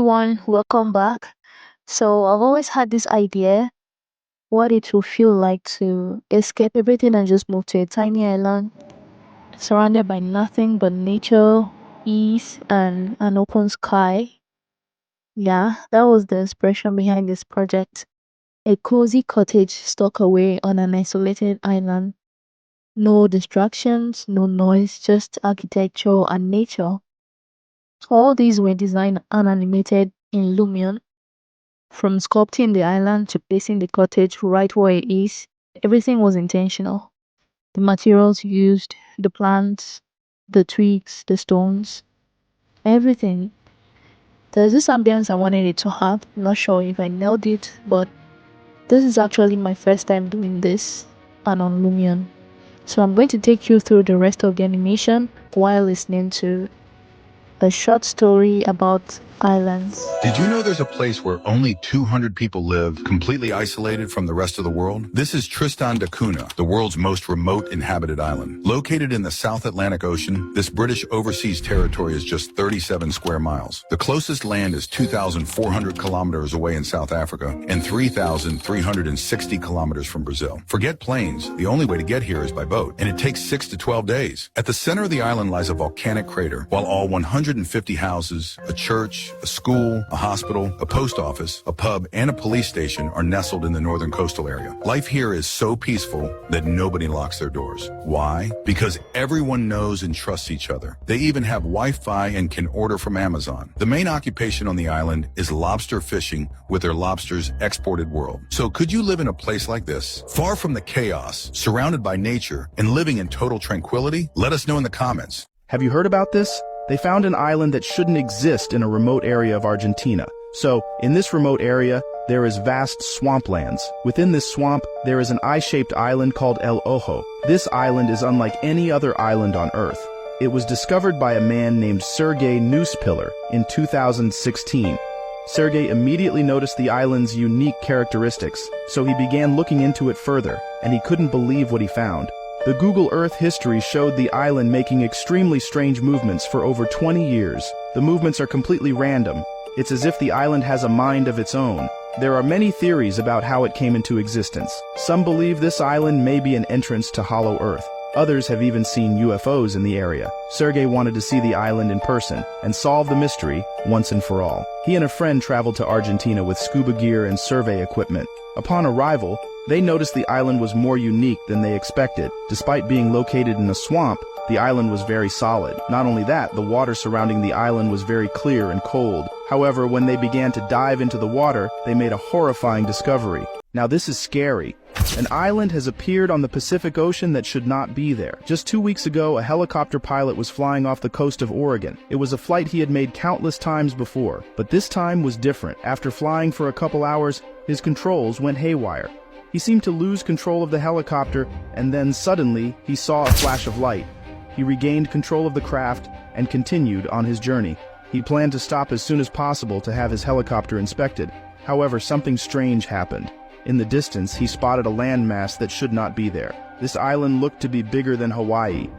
everyone, welcome back. So, I've always had this idea what it will feel like to escape everything and just move to a tiny island surrounded by nothing but nature, peace, and an open sky. Yeah, that was the inspiration behind this project. A cozy cottage stuck away on an isolated island. No distractions, no noise, just architecture and nature. All these were designed and animated in Lumion. From sculpting the island to placing the cottage right where it is, everything was intentional. The materials used, the plants, the twigs, the stones, everything. There's this ambience I wanted it to have. I'm not sure if I nailed it, but this is actually my first time doing this and on Lumion. So I'm going to take you through the rest of the animation while listening to a short story about islands. Did you know there's a place where only 200 people live, completely isolated from the rest of the world? This is Tristan da Cunha, the world's most remote inhabited island. Located in the South Atlantic Ocean, this British overseas territory is just 37 square miles. The closest land is 2,400 kilometers away in South Africa and 3,360 kilometers from Brazil. Forget planes, the only way to get here is by boat, and it takes 6 to 12 days. At the center of the island lies a volcanic crater, while all 150 houses, a church, a school, a hospital, a post office, a pub, and a police station are nestled in the northern coastal area. Life here is so peaceful that nobody locks their doors. Why? Because everyone knows and trusts each other. They even have Wi-Fi and can order from Amazon. The main occupation on the island is lobster fishing, with their lobsters exported world. So could you live in a place like this, far from the chaos, surrounded by nature, and living in total tranquility? Let us know in the comments. Have you heard about this? They found an island that shouldn't exist in a remote area of Argentina. So, in this remote area, there is vast swamplands. Within this swamp, there is an eye-shaped island called El Ojo. This island is unlike any other island on Earth. It was discovered by a man named Sergei Newspiller in 2016. Sergei immediately noticed the island's unique characteristics, so he began looking into it further, and he couldn't believe what he found. The Google Earth history showed the island making extremely strange movements for over 20 years. The movements are completely random. It's as if the island has a mind of its own. There are many theories about how it came into existence. Some believe this island may be an entrance to Hollow Earth. Others have even seen UFOs in the area. Sergei wanted to see the island in person and solve the mystery once and for all. He and a friend traveled to Argentina with scuba gear and survey equipment. Upon arrival, they noticed the island was more unique than they expected. Despite being located in a swamp, the island was very solid. Not only that, the water surrounding the island was very clear and cold. However, when they began to dive into the water, they made a horrifying discovery. Now this is scary. An island has appeared on the Pacific Ocean that should not be there. Just 2 weeks ago, a helicopter pilot was flying off the coast of Oregon. It was a flight he had made countless times before, but this time was different. After flying for a couple hours, his controls went haywire. He seemed to lose control of the helicopter, and then suddenly he saw a flash of light. He regained control of the craft and continued on his journey. He planned to stop as soon as possible to have his helicopter inspected. However, something strange happened. In the distance, he spotted a landmass that should not be there. This island looked to be bigger than Hawaii.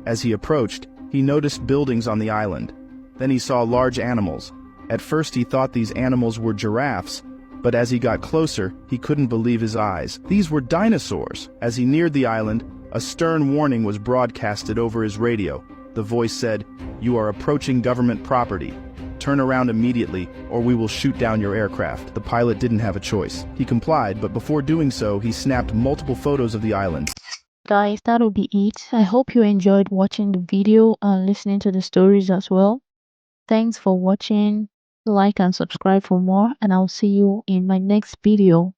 As he approached, he noticed buildings on the island. Then he saw large animals. At first he thought these animals were giraffes, but as he got closer, he couldn't believe his eyes. These were dinosaurs. As he neared the island, a stern warning was broadcasted over his radio. The voice said, "You are approaching government property. Turn around immediately, or we will shoot down your aircraft." The pilot didn't have a choice. He complied, but before doing so, he snapped multiple photos of the island. Guys, that'll be it. I hope you enjoyed watching the video and listening to the stories as well. Thanks for watching. Like and subscribe for more, and I'll see you in my next video.